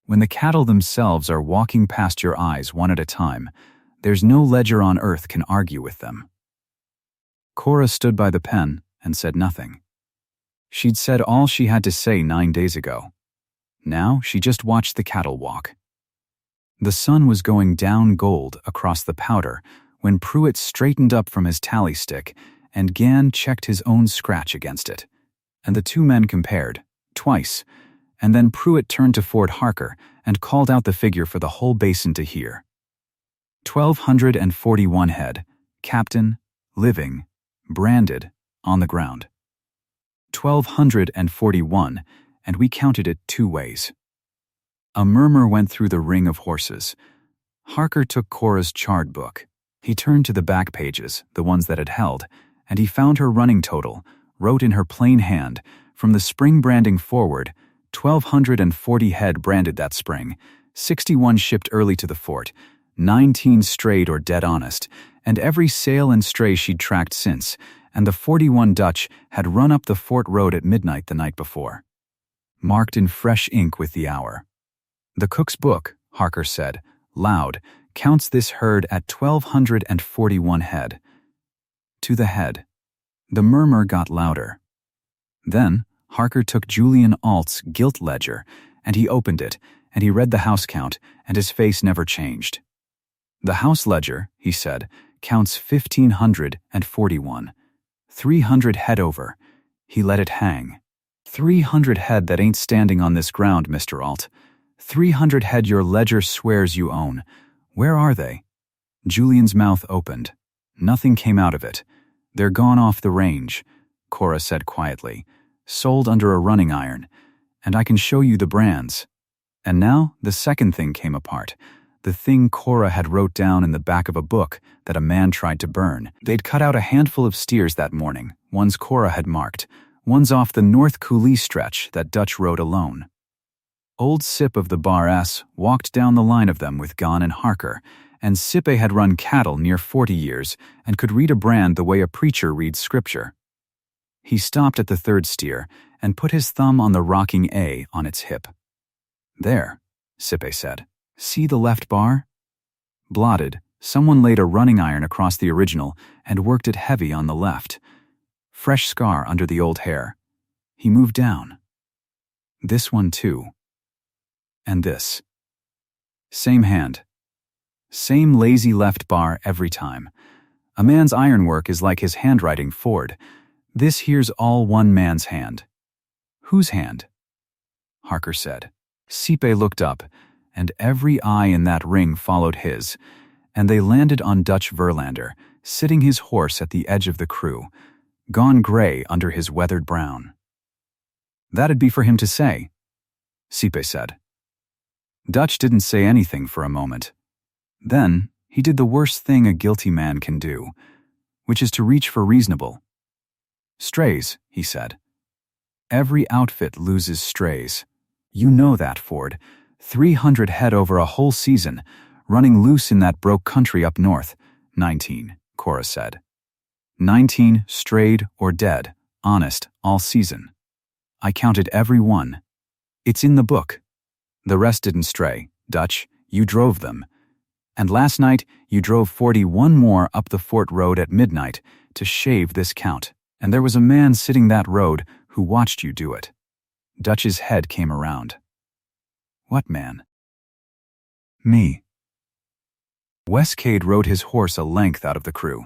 When the cattle themselves are walking past your eyes one at a time, there's no ledger on earth can argue with them. Cora stood by the pen and said nothing. She'd said all she had to say 9 days ago. Now she just watched the cattle walk. The sun was going down gold across the Powder when Pruitt straightened up from his tally stick and Gan checked his own scratch against it, and the two men compared, twice, and then Pruitt turned to Ford Harker and called out the figure for the whole basin to hear. 1,241 head, captain, living, branded, on the ground. 1,241, and we counted it 2 ways. A murmur went through the ring of horses. Harker took Cora's chart book. He turned to the back pages, the ones that had held, and he found her running total, wrote in her plain hand, from the spring branding forward, 1,240 head branded that spring, 61 shipped early to the fort, 19 strayed or dead honest, and every sale and stray she'd tracked since, and the 41 Dutch had run up the fort road at midnight the night before. Marked in fresh ink with the hour. The cook's book, Harker said, loud, counts this herd at 1,241 head. To the head. The murmur got louder. Then, Harker took Julian Ault's gilt ledger, and he opened it, and he read the house count, and his face never changed. The house ledger, he said, counts 1,541. 300 head over. He let it hang. 300 head that ain't standing on this ground, Mr. Ault. 300 head your ledger swears you own. Where are they? Julian's mouth opened. Nothing came out of it. They're gone off the range, Cora said quietly. Sold under a running iron. And I can show you the brands. And now the second thing came apart. The thing Cora had wrote down in the back of a book that a man tried to burn. They'd cut out a handful of steers that morning, ones Cora had marked, ones off the North Coulee stretch that Dutch rode alone. Old Sip of the Bar S walked down the line of them with Gon and Harker, and Sippe had run cattle near 40 years and could read a brand the way a preacher reads scripture. He stopped at the third steer and put his thumb on the rocking A on its hip. There, Sippe said. See the left bar? Blotted, someone laid a running iron across the original and worked it heavy on the left. Fresh scar under the old hair. He moved down. This one too. And this. Same hand. Same lazy left bar every time. A man's ironwork is like his handwriting, Ford. This here's all one man's hand. Whose hand? Harker said. Sippe looked up, and every eye in that ring followed his, and they landed on Dutch Verlander, sitting his horse at the edge of the crew, gone gray under his weathered brown. That'd be for him to say, Sippe said. Dutch didn't say anything for a moment. Then he did the worst thing a guilty man can do, which is to reach for reasonable. Strays, he said. Every outfit loses strays. You know that, Ford. 300 head over a whole season, running loose in that broke country up north. 19, Cora said. 19 strayed or dead, honest, all season. I counted every one. It's in the book. The rest didn't stray, Dutch. You drove them. And last night, you drove 41 more up the fort road at midnight to shave this count. And there was a man sitting that road who watched you do it. Dutch's head came around. What man? Me. Westcade rode his horse a length out of the crew.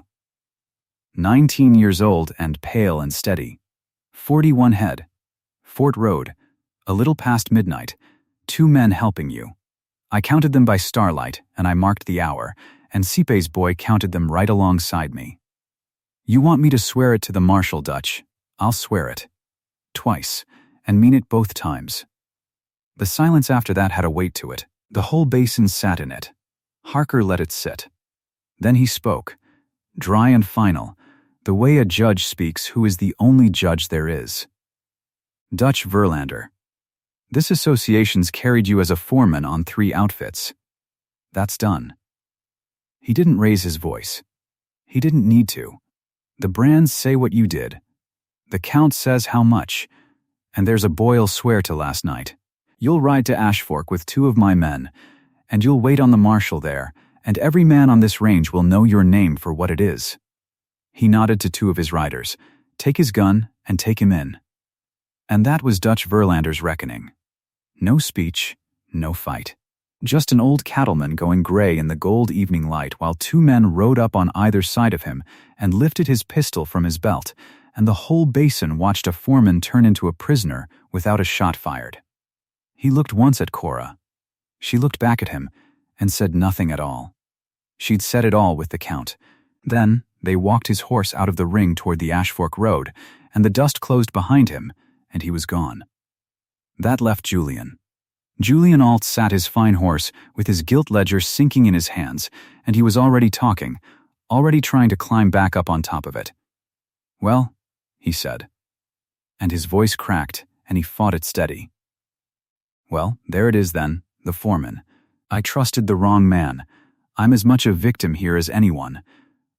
19 years old and pale and steady. 41 head. Fort Road. A little past midnight. 2 men helping you. I counted them by starlight, and I marked the hour, and Sippe's boy counted them right alongside me. You want me to swear it to the marshal, Dutch? I'll swear it. Twice, and mean it both times. The silence after that had a weight to it. The whole basin sat in it. Harker let it sit. Then he spoke, dry and final, the way a judge speaks who is the only judge there is. Dutch Verlander. This association's carried you as a foreman on 3 outfits. That's done. He didn't raise his voice. He didn't need to. The brands say what you did. The count says how much. And there's a boy'll swear to last night. You'll ride to Ashfork with 2 of my men, and you'll wait on the marshal there, and every man on this range will know your name for what it is. He nodded to 2 of his riders. Take his gun and take him in. And that was Dutch Verlander's reckoning. No speech, no fight. Just an old cattleman going gray in the gold evening light while 2 men rode up on either side of him and lifted his pistol from his belt, and the whole basin watched a foreman turn into a prisoner without a shot fired. He looked once at Cora. She looked back at him and said nothing at all. She'd said it all with the count. Then they walked his horse out of the ring toward the Ashfork Road, and the dust closed behind him, and he was gone. That left Julian. Julian Ault sat his fine horse with his gilt ledger sinking in his hands, and he was already talking, already trying to climb back up on top of it. "Well," he said. And his voice cracked, and he fought it steady. "Well, there it is then, the foreman. I trusted the wrong man. I'm as much a victim here as anyone.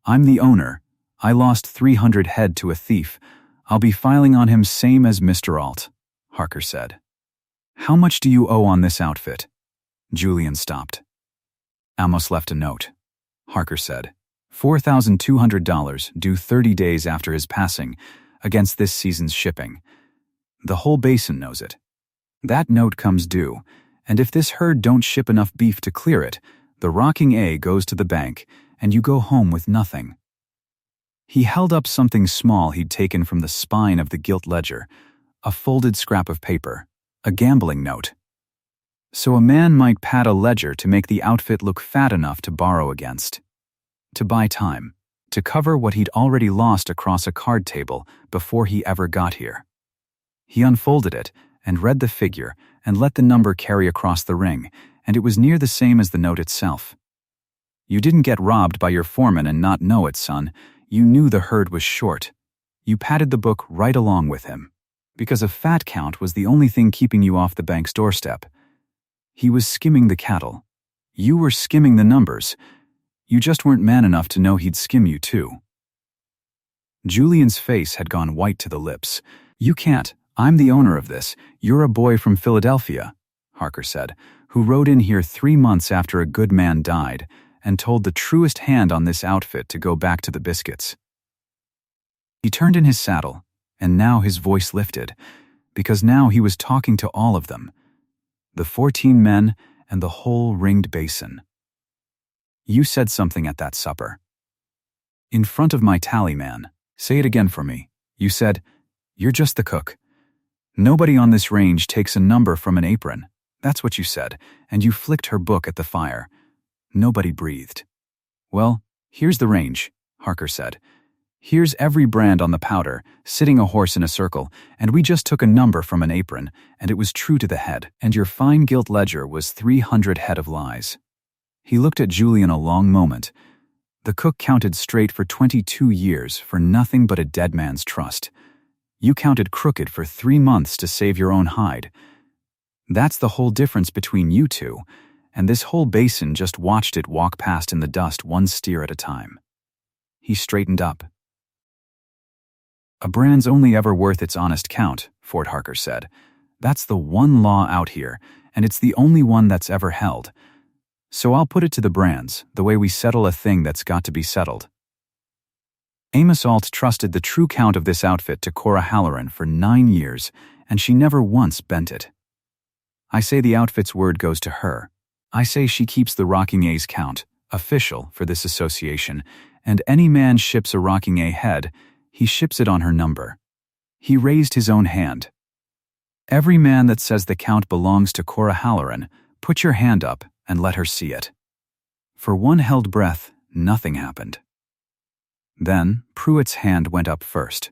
I'm the owner. I lost 300 head to a thief. I'll be filing on him same as Mr. Ault," Harker said. "How much do you owe on this outfit?" Julian stopped. "Amos left a note," Harker said. $4,200 due 30 days after his passing, against this season's shipping. The whole basin knows it. That note comes due, and if this herd don't ship enough beef to clear it, the rocking A goes to the bank, and you go home with nothing. He held up something small he'd taken from the spine of the gilt ledger, a folded scrap of paper, a gambling note. So a man might pad a ledger to make the outfit look fat enough to borrow against. To buy time, to cover what he'd already lost across a card table before he ever got here. He unfolded it and read the figure and let the number carry across the ring, and it was near the same as the note itself. "You didn't get robbed by your foreman and not know it, son. You knew the herd was short. You padded the book right along with him, because a fat count was the only thing keeping you off the bank's doorstep. He was skimming the cattle. You were skimming the numbers. You just weren't man enough to know he'd skim you too." Julian's face had gone white to the lips. "You can't. I'm the owner of this. You're a boy from Philadelphia," Harker said, "who rode in here 3 months after a good man died and told the truest hand on this outfit to go back to the biscuits." He turned in his saddle, and now his voice lifted, because now he was talking to all of them, the 14 men and the whole ringed basin. "You said something at that supper. In front of my tallyman. Say it again for me. You said, 'You're just the cook. Nobody on this range takes a number from an apron.' That's what you said, and you flicked her book at the fire. Nobody breathed." "Well, here's the range," Harker said. "Here's every brand on the powder, sitting a horse in a circle, and we just took a number from an apron, and it was true to the head, and your fine gilt ledger was 300 head of lies." He looked at Julian a long moment. "The cook counted straight for 22 years for nothing but a dead man's trust. You counted crooked for 3 months to save your own hide. That's the whole difference between you two, and this whole basin just watched it walk past in the dust one steer at a time." He straightened up. "A brand's only ever worth its honest count," Fort Harker said. "That's the one law out here, and it's the only one that's ever held. So I'll put it to the brands, the way we settle a thing that's got to be settled." Amos Ault trusted the true count of this outfit to Cora Halloran for 9 years, and she never once bent it. I say the outfit's word goes to her. I say she keeps the Rocking A's count, official for this association, and any man ships a Rocking A head, he ships it on her number. He raised his own hand. "Every man that says the count belongs to Cora Halloran, put your hand up and let her see it." For one held breath, nothing happened. Then Pruitt's hand went up first.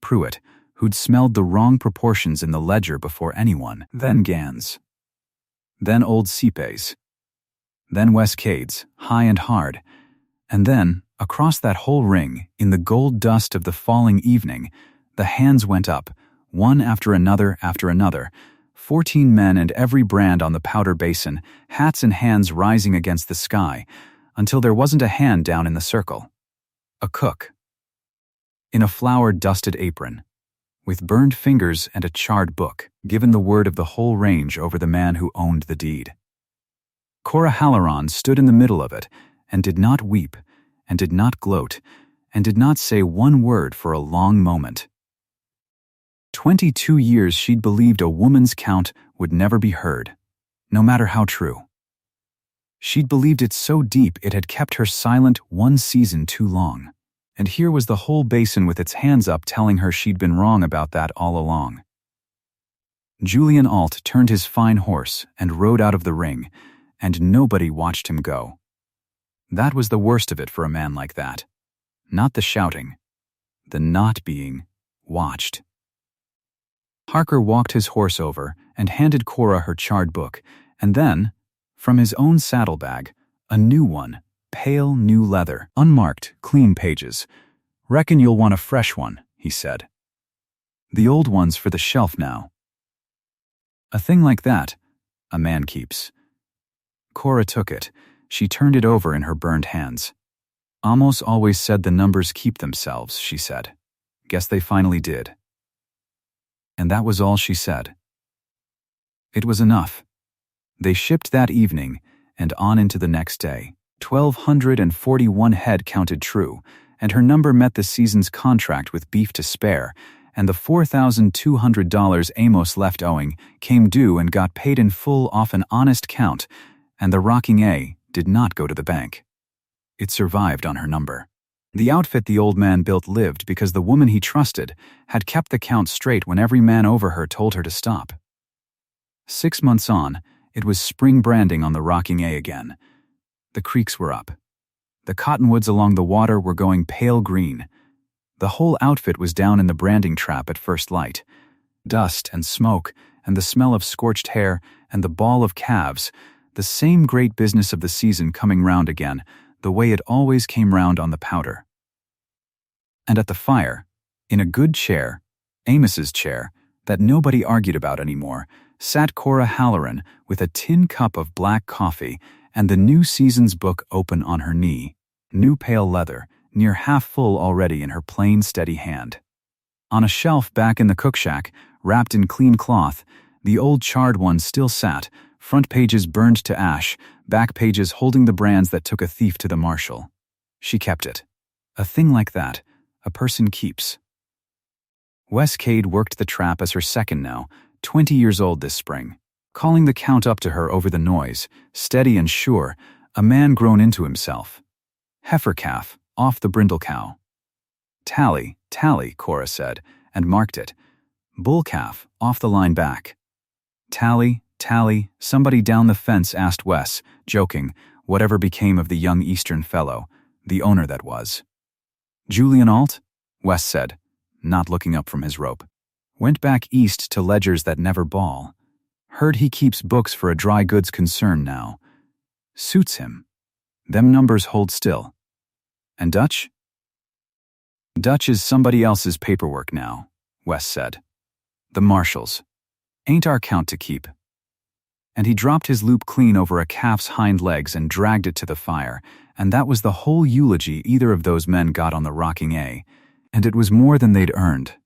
Pruitt, who'd smelled the wrong proportions in the ledger before anyone, then Gans. Then old Sipe's. Then Westcade's, high and hard. And then, across that whole ring, in the gold dust of the falling evening, the hands went up, one after another, 14 men and every brand on the powder basin, hats and hands rising against the sky, until there wasn't a hand down in the circle. A cook. In a flour-dusted apron, with burned fingers and a charred book, given the word of the whole range over the man who owned the deed. Cora Halloran stood in the middle of it, and did not weep, and did not gloat, and did not say one word for a long moment. 22 years she'd believed a woman's count would never be heard, no matter how true. She'd believed it so deep it had kept her silent one season too long, And here was the whole basin with its hands up telling her she'd been wrong about that all along. Julian Ault turned his fine horse and rode out of the ring, and nobody watched him go. That was the worst of it for a man like that. Not the shouting, the not being watched. Harker walked his horse over and handed Cora her charred book, and then, from his own saddlebag, a new one, pale new leather, unmarked, clean pages. "Reckon you'll want a fresh one," he said. "The old one's for the shelf now." "A thing like that, a man keeps." Cora took it. She turned it over in her burned hands. "Amos always said the numbers keep themselves," she said. "Guess they finally did." And that was all she said. It was enough. They shipped that evening and on into the next day. 1,241 head counted true, and her number met the season's contract with beef to spare, and the $4,200 Amos left owing came due and got paid in full off an honest count, and the Rocking A did not go to the bank. It survived on her number. The outfit the old man built lived because the woman he trusted had kept the count straight when every man over her told her to stop. 6 months on, it was spring branding on the Rocking A again. The creeks were up. The cottonwoods along the water were going pale green. The whole outfit was down in the branding trap at first light. Dust and smoke and the smell of scorched hair and the ball of calves, the same great business of the season coming round again, the way it always came round on the powder. And at the fire, in a good chair, Amos's chair, that nobody argued about anymore, sat Cora Halloran with a tin cup of black coffee and the new season's book open on her knee, new pale leather, near half full already in her plain, steady hand. On a shelf back in the cook shack, wrapped in clean cloth, the old charred one still sat, front pages burned to ash, back pages holding the brands that took a thief to the marshal. She kept it. A thing like that, a person keeps. Wes Cade worked the trap as her second now, 20 years old this spring, calling the count up to her over the noise, steady and sure, a man grown into himself. "Heifer calf, off the brindle cow." "Tally, tally," Cora said, and marked it. "Bull calf, off the line back." "Tally, tally," somebody down the fence asked Wes, joking, whatever became of the young Eastern fellow, the owner that was. "Julian Ault?" Wes said, not looking up from his rope. "Went back east to ledgers that never ball. Heard he keeps books for a dry goods concern now. Suits him. Them numbers hold still. And Dutch?" "Dutch is somebody else's paperwork now," Wes said. "The marshal's. Ain't our count to keep." And he dropped his loop clean over a calf's hind legs and dragged it to the fire, and that was the whole eulogy either of those men got on the Rocking A, and it was more than they'd earned.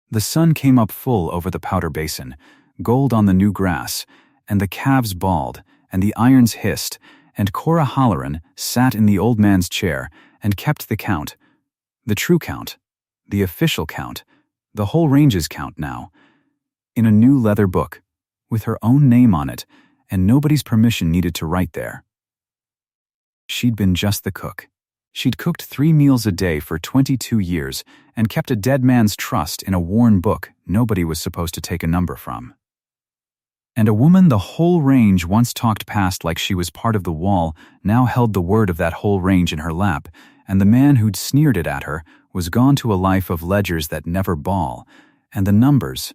The sun came up full over the Powder Basin, gold on the new grass, and the calves bawled, and the irons hissed, and Cora Halloran sat in the old man's chair and kept the count, the true count, the official count, the whole range's count now, in a new leather book, with her own name on it, and nobody's permission needed to write there. She'd been just the cook. She'd cooked 3 meals a day for 22 years and kept a dead man's trust in a worn book nobody was supposed to take a number from. And a woman the whole range once talked past like she was part of the wall now held the word of that whole range in her lap, and the man who'd sneered it at her was gone to a life of ledgers that never ball, and the numbers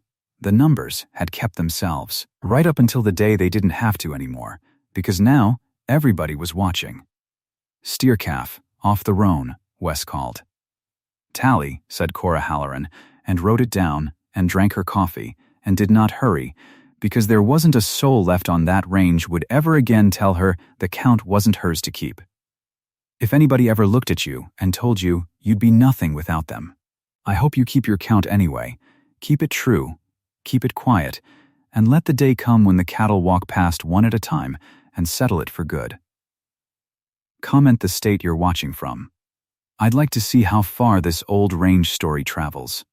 had kept themselves, right up until the day they didn't have to anymore, because now everybody was watching. "Steer calf, off the roan," Wes called. "Tally," said Cora Halloran, and wrote it down, and drank her coffee, and did not hurry, because there wasn't a soul left on that range would ever again tell her the count wasn't hers to keep. If anybody ever looked at you and told you you'd be nothing without them, I hope you keep your count anyway. Keep it true, keep it quiet, and let the day come when the cattle walk past one at a time and settle it for good. Comment the state you're watching from. I'd like to see how far this old range story travels.